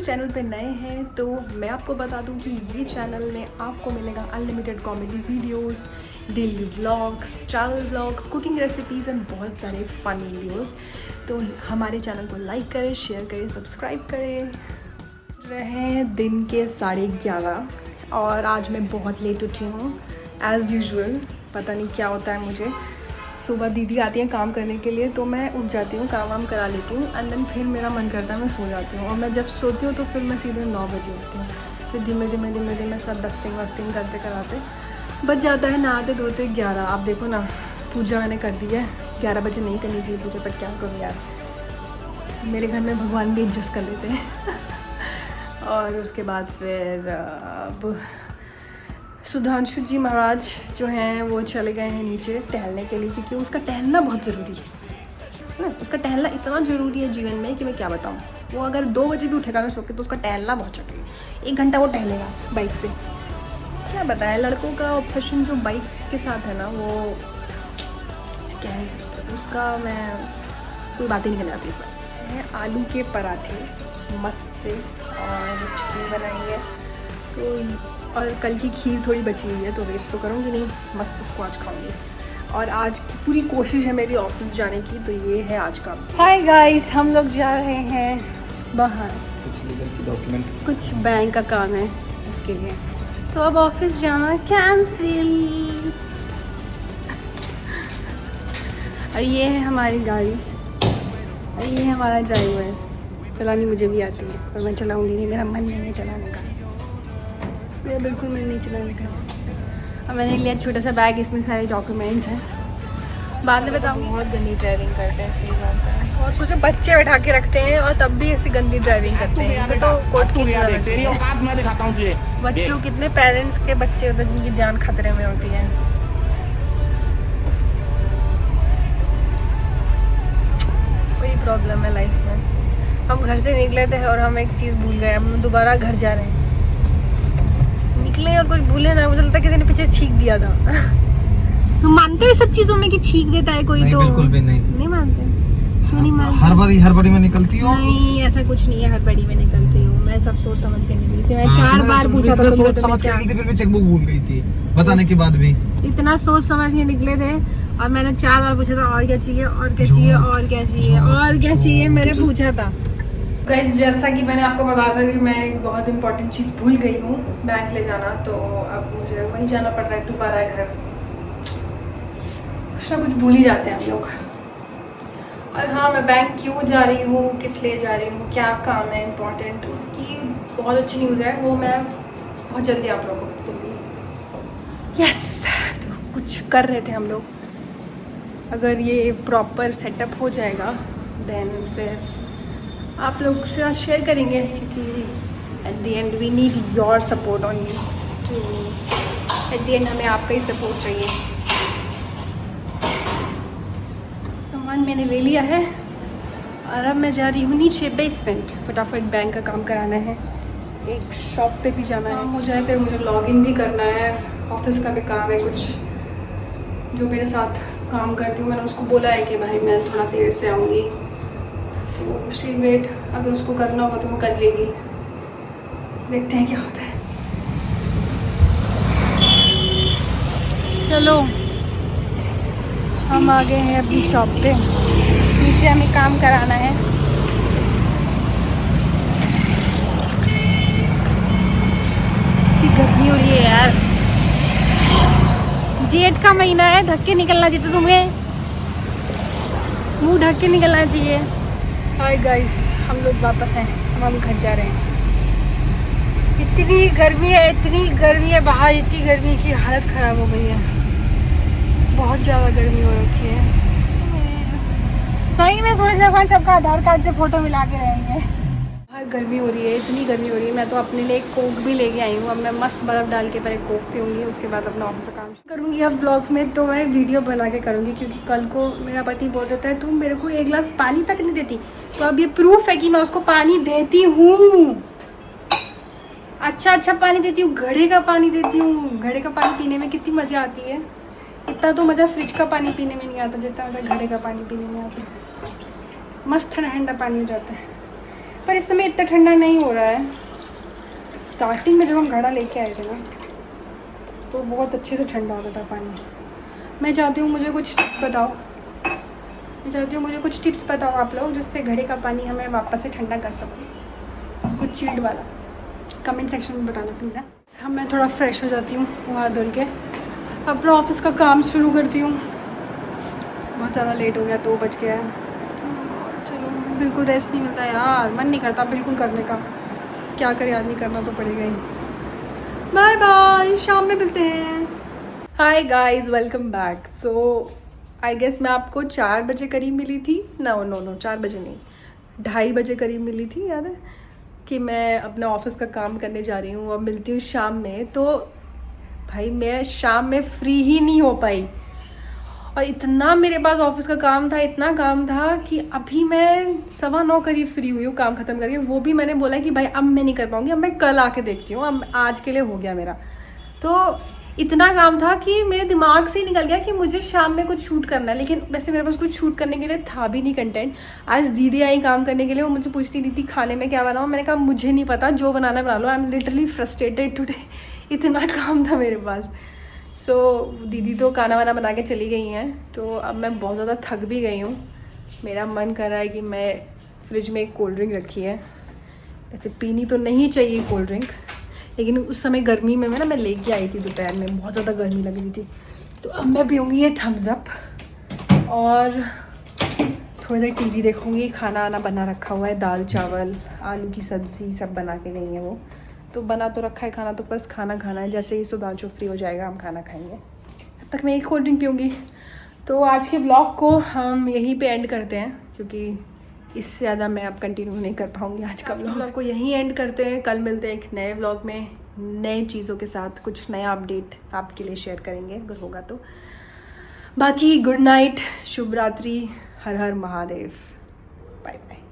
इस चैनल पे नए हैं तो मैं आपको बता दूं कि ये चैनल में आपको मिलेगा unlimited comedy videos, daily vlogs, travel vlogs, cooking recipes and बहुत सारे फन वीडियोस। तो हमारे चैनल को लाइक करें, शेयर करें, सब्सक्राइब करें। रहे दिन के 11:30 और आज मैं बहुत लेट उठी हूँ एज़ यूजुअल। पता नहीं क्या होता है मुझे। सुबह दीदी आती हैं काम करने के लिए तो मैं उठ जाती हूँ, काम वाम करा लेती हूँ एंड देन फिर मेरा मन करता है मैं सो जाती हूँ। और मैं जब सोती हूँ तो फिर मैं सीधे 9 बजे उठती हूँ। फिर धीमे धीमे सब डस्टिंग वस्टिंग करते कराते बच जाता है नहाते धोते 11। आप देखो ना, पूजा मैंने कर दी है। 11 बजे नहीं करनी चाहिए पूजा, पर क्या करूँ यार, मेरे घर में भगवान भी एडजस्ट कर लेते हैं। और उसके बाद फिर अब सुधांशु जी महाराज जो हैं वो चले गए हैं नीचे टहलने के लिए, क्योंकि उसका टहलना बहुत ज़रूरी है ना। उसका टहलना इतना ज़रूरी है जीवन में कि मैं क्या बताऊँ। वो अगर 2 बजे भी उठेगा ना सो के तो उसका टहलना बहुत ज़रूरी है। 1 घंटा वो टहलेगा बाइक से। क्या बताया, लड़कों का ऑब्सेशन जो बाइक के साथ है ना, वो क्या ही सकते उसका। मैं कोई बात ही नहीं करना आती इस बार। मैं आलू के पराठे मस्त से और चिकन बनाई है तो, और कल की खीर थोड़ी बची हुई है तो वेस्ट तो करूँगी नहीं, मस्त उसको आज खाऊंगी। और आज की पूरी कोशिश है मेरी ऑफिस जाने की, तो ये है आज का। हाय गाइस, हम लोग जा रहे हैं बाहर, कुछ लीगल की डॉक्यूमेंट, कुछ बैंक का काम है उसके लिए, तो अब ऑफिस जाना कैंसिल। और ये है हमारी गाड़ी और ये है हमारा ड्राइवर। चलानी मुझे भी आती है पर मैं चलाऊँगी नहीं, मेरा मन नहीं है चलाने का। मेरा बिल्कुल मन नहीं चलाने का। और मैंने लिया छोटा सा बैग, इसमें सारे डॉक्यूमेंट्स हैं, बाद में बताऊँगी। बहुत गंदी ड्राइविंग करते हैं, सही बात है। और सोचो बच्चे बैठा के रखते हैं और तब भी ऐसी गंदी ड्राइविंग करते हैं, तो कोर्ट की सजा है। बच्चों, कितने पेरेंट्स के बच्चे होते हैं जिनकी जान खतरे में होती है। कोई प्रॉब्लम है लाइफ में। हम घर से निकले थे और हम एक चीज़ भूल गए, हम दोबारा घर जा रहे हैं। निकले और कुछ भूले ना, मुझे लगता है किसी ने पीछे छींक दिया था। तुम मानते हो इस सब चीजों में कि छींक देता है कोई? नहीं, तो बिल्कुल भी नहीं मानते। क्यों नहीं मानते? हर बड़ी में निकलती हो? नहीं, ऐसा कुछ नहीं है, हर बड़ी में निकलती हूँ मैं। सब सोच समझ के निकली थी। मैं 4 बार पूछा था, सोच समझ के निकली थी, फिर भी चेकबुक भूल गई थी बताने के बाद भी। इतना सोच समझ के निकले थे और मैंने 4 बार पूछा था और क्या चाहिए, और क्या चाहिए, और क्या चाहिए, और क्या चाहिए, मैंने पूछा था। गाइस, जैसा कि मैंने आपको बताया था कि मैं एक बहुत इंपॉर्टेंट चीज़ भूल गई हूँ, बैंक ले जाना। तो अब मुझे वहीं जाना पड़ रहा है दोबारा घर। कुछ ना कुछ भूल ही जाते हैं हम लोग। और हाँ, मैं बैंक क्यों जा रही हूँ, किस लिए जा रही हूँ, क्या काम है इम्पोर्टेंट, उसकी बहुत अच्छी न्यूज़ है, वो मैं बहुत जल्दी आप लोगों को दूँगी। यस, तो कुछ कर रहे थे हम लोग। अगर ये प्रॉपर सेटअप हो जाएगा देन फिर आप लोग से शेयर करेंगे, क्योंकि at the end we need your support only to. At the end हमें आपका ही सपोर्ट चाहिए। सामान मैंने ले लिया है और अब मैं जा रही हूँ नीचे बेसमेंट, फटाफट बैंक का काम कराना है। एक शॉप पे भी जाना है, काम हो जाए तो मुझे लॉगिन भी करना है। ऑफिस का भी काम है, कुछ जो मेरे साथ काम करती हूँ मैंने उसको बोला है कि भाई मैं थोड़ा देर से आऊँगी, तो शी वेट, अगर उसको करना होगा तो वो कर लेगी। देखते हैं क्या होता है। चलो, हम आ गए हैं अपनी शॉप पे। नीचे हमें काम कराना है। गर्मी हो रही है यार। जेठ का महीना है, ढक के निकलना चाहिए तुम्हें, मुंह ढक के निकलना चाहिए। हाय गाइस, हम लोग वापस हैं, हम घर जा रहे हैं। इतनी गर्मी है बाहर, इतनी गर्मी की हालत ख़राब हो गई है। बहुत ज़्यादा गर्मी हो रखी है। सही में सूरज भगवान सबका आधार कार्ड से फ़ोटो मिला के रहेंगे। बहुत गर्मी हो रही है, इतनी गर्मी हो रही है। मैं तो अपने लिए कोक भी लेके आई हूँ। अब मैं मस्त बर्फ़ डाल के पहले कोक पीऊँगी, उसके बाद अपना ऑफिस का काम करूँगी। अब व्लॉग्स में तो मैं वीडियो बना के करूँगी, क्योंकि कल को मेरा पति बोल देता है तुम मेरे को 1 गिलास पानी तक नहीं देती। तो अब ये प्रूफ है कि मैं उसको पानी देती हूँ। अच्छा पानी देती हूँ, घड़े का पानी देती हूँ। घड़े का पानी पीने में कितनी मज़ा आती है। इतना तो मज़ा फ्रिज का पानी पीने में नहीं आता जितना मज़ा घड़े का पानी पीने में आता है। मस्त ठंडा पानी हो जाता है। पर इस समय इतना ठंडा नहीं हो रहा है। स्टार्टिंग में जब हम घड़ा लेके आए थे ना तो बहुत अच्छे से ठंडा होता था पानी। मैं चाहती हूँ मुझे कुछ टिप्स बताओ आप लोग, जिससे घड़े का पानी हमें वापस से ठंडा कर सको, कुछ चिल्ड वाला। कमेंट सेक्शन में बताना प्लीज़। हाँ, मैं थोड़ा फ्रेश हो जाती हूँ, मुँह हाथ धुल के अपना ऑफिस का काम शुरू करती हूँ। बहुत ज़्यादा लेट हो गया, 2 बज गया है। चलो, बिल्कुल रेस्ट नहीं मिलता यार, मन नहीं करता बिल्कुल करने का। क्या करे आदमी, करना तो पड़ेगा ही। बाय बाय, शाम में मिलते हैं। Hi guys, welcome back. So I guess मैं आपको 4 बजे करीब मिली थी। नो 4 बजे नहीं, 2:30 बजे करीब मिली थी, याद है कि मैं अपने ऑफिस का काम करने जा रही हूँ। अब मिलती हूँ शाम में। तो भाई मैं शाम में फ्री ही नहीं हो पाई, और इतना मेरे पास ऑफिस का काम था, इतना काम था कि अभी मैं 9:15 करीब फ्री हुई हूँ काम ख़त्म करके। वो भी मैंने बोला कि भाई अब मैं नहीं कर पाऊँगी, अब मैं कल आके देखती हूँ, अब आज के लिए हो गया मेरा। तो इतना काम था कि मेरे दिमाग से ही निकल गया कि मुझे शाम में कुछ शूट करना है। लेकिन वैसे मेरे पास कुछ शूट करने के लिए था भी नहीं कंटेंट। आज दीदी आई काम करने के लिए, वो मुझसे पूछती दीदी खाने में क्या बनाऊँ। मैंने कहा मुझे नहीं पता, जो बनाना है बना लो, I am literally frustrated today. इतना काम था मेरे पास। सो दीदी तो खाना वाना बना के चली गई हैं। तो अब मैं बहुत ज़्यादा थक भी गई हूँ। मेरा मन कर रहा है कि मैं फ्रिज में एक कोल्ड ड्रिंक रखी है, वैसे पीनी तो नहीं चाहिए कोल्ड ड्रिंक, लेकिन उस समय गर्मी में मैं लेके आई थी, दोपहर में बहुत ज़्यादा गर्मी लग रही थी। तो अब मैं पीऊँगी ये थम्स अप और थोड़ी देर टीवी देखूँगी। खाना आना बना रखा हुआ है, दाल चावल आलू की सब्ज़ी सब बना के गई है वो। तो बना तो रखा है खाना, तो बस खाना खाना है। जैसे ही सुधांशु फ्री हो जाएगा हम खाना खाएंगे, तब तक मैं एक कोल्ड ड्रिंक पीऊँगी। तो आज के ब्लॉग को हम यहीं पे एंड करते हैं, क्योंकि इससे ज़्यादा मैं अब कंटिन्यू नहीं कर पाऊँगी। आज का ब्लॉग को यहीं एंड करते हैं। कल मिलते हैं एक नए ब्लॉग में, नए चीज़ों के साथ, कुछ नया अपडेट आपके लिए शेयर करेंगे अगर होगा तो। बाकी गुड नाइट, शुभ रात्रि, हर हर महादेव, बाय बाय।